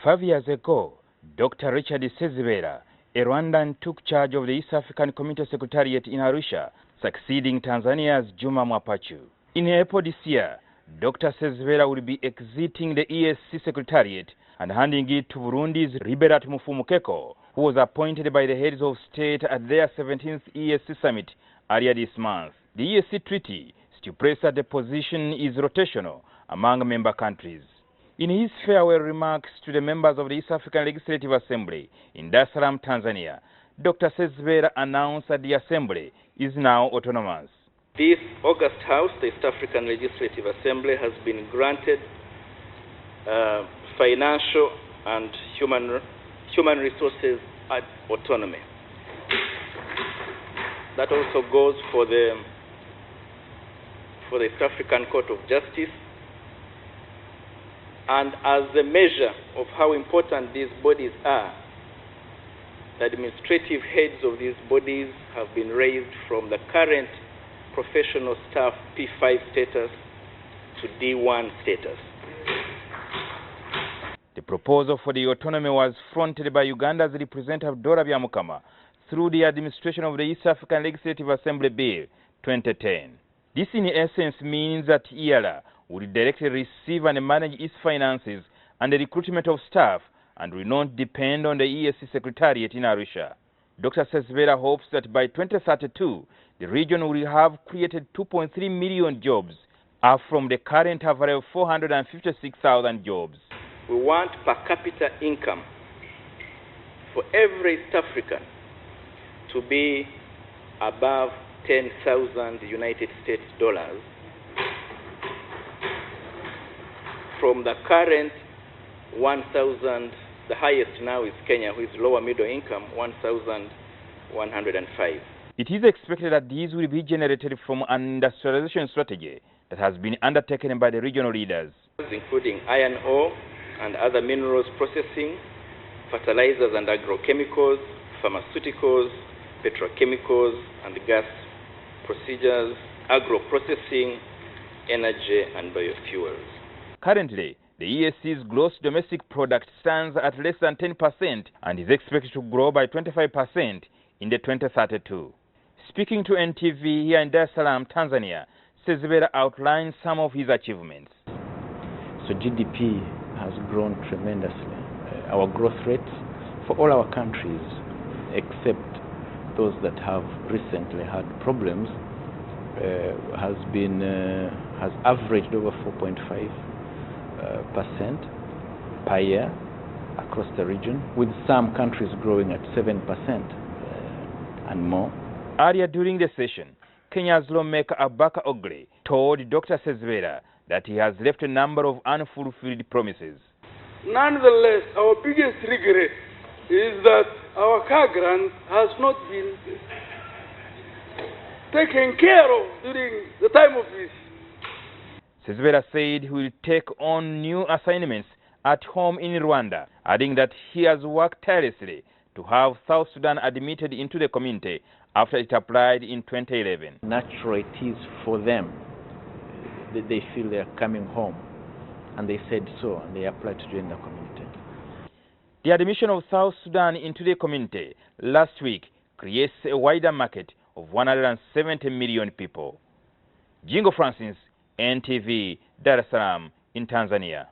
5 years ago, Dr. Richard Sezibera, a Rwandan, took charge of the East African Community Secretariat in Arusha, succeeding Tanzania's Juma Mwapachu. In April this year, Dr. Sezibera will be exiting the EAC Secretariat and handing it to Burundi's Liberat Mufumukeko, who was appointed by the heads of state at their 17th EAC summit earlier this month. The EAC treaty stipulates that the position is rotational among member countries. In his farewell remarks to the members of the East African Legislative Assembly in Dar es Salaam, Tanzania, Dr. Sezibera announced that the Assembly is now autonomous. This August House, the East African Legislative Assembly, has been granted financial and human resources autonomy. That also goes for the East African Court of Justice. And as a measure of how important these bodies are, the administrative heads of these bodies have been raised from the current professional staff P5 status to D1 status. The proposal for the autonomy was fronted by Uganda's representative Dora Byamukama through the administration of the East African Legislative Assembly Bill 2010. This in essence means that EALA will directly receive and manage its finances and the recruitment of staff and will not depend on the EAC Secretariat in Arusha. Dr. Sezibera hopes that by 2032, the region will have created 2.3 million jobs, up from the current average of 456,000 jobs. We want per capita income for every East African to be above 10,000 United States dollars from the current 1,000. The highest now is Kenya, who is lower middle income, 1,105. It is expected that these will be generated from an industrialization strategy that has been undertaken by the regional leaders, including iron ore and other minerals processing, fertilizers and agrochemicals, pharmaceuticals, petrochemicals and gas procedures, agro-processing, energy and biofuels. Currently, the EAC's gross domestic product stands at less than 10% and is expected to grow by 25% in the 2032. Speaking to NTV here in Dar es Salaam, Tanzania, Sezibera outlined some of his achievements. So GDP has grown tremendously. Our growth rates for all our countries, except those that have recently had problems, has averaged over 4.5% per year across the region, with some countries growing at 7% and more. Earlier during the session, Kenya's lawmaker Abaka Ogre told Dr. Sezibera that he has left a number of unfulfilled promises. Nonetheless, our biggest regret is that our car grant has not been taken care of during the time of this. Sezibera said he will take on new assignments at home in Rwanda, adding that he has worked tirelessly to have South Sudan admitted into the community after it applied in 2011. Naturally, it is for them. They feel they are coming home, and they said so, and they applied to join the community. The admission of South Sudan into the community last week creates a wider market of 170 million people. Jingo Francis, NTV, Dar es Salaam in Tanzania.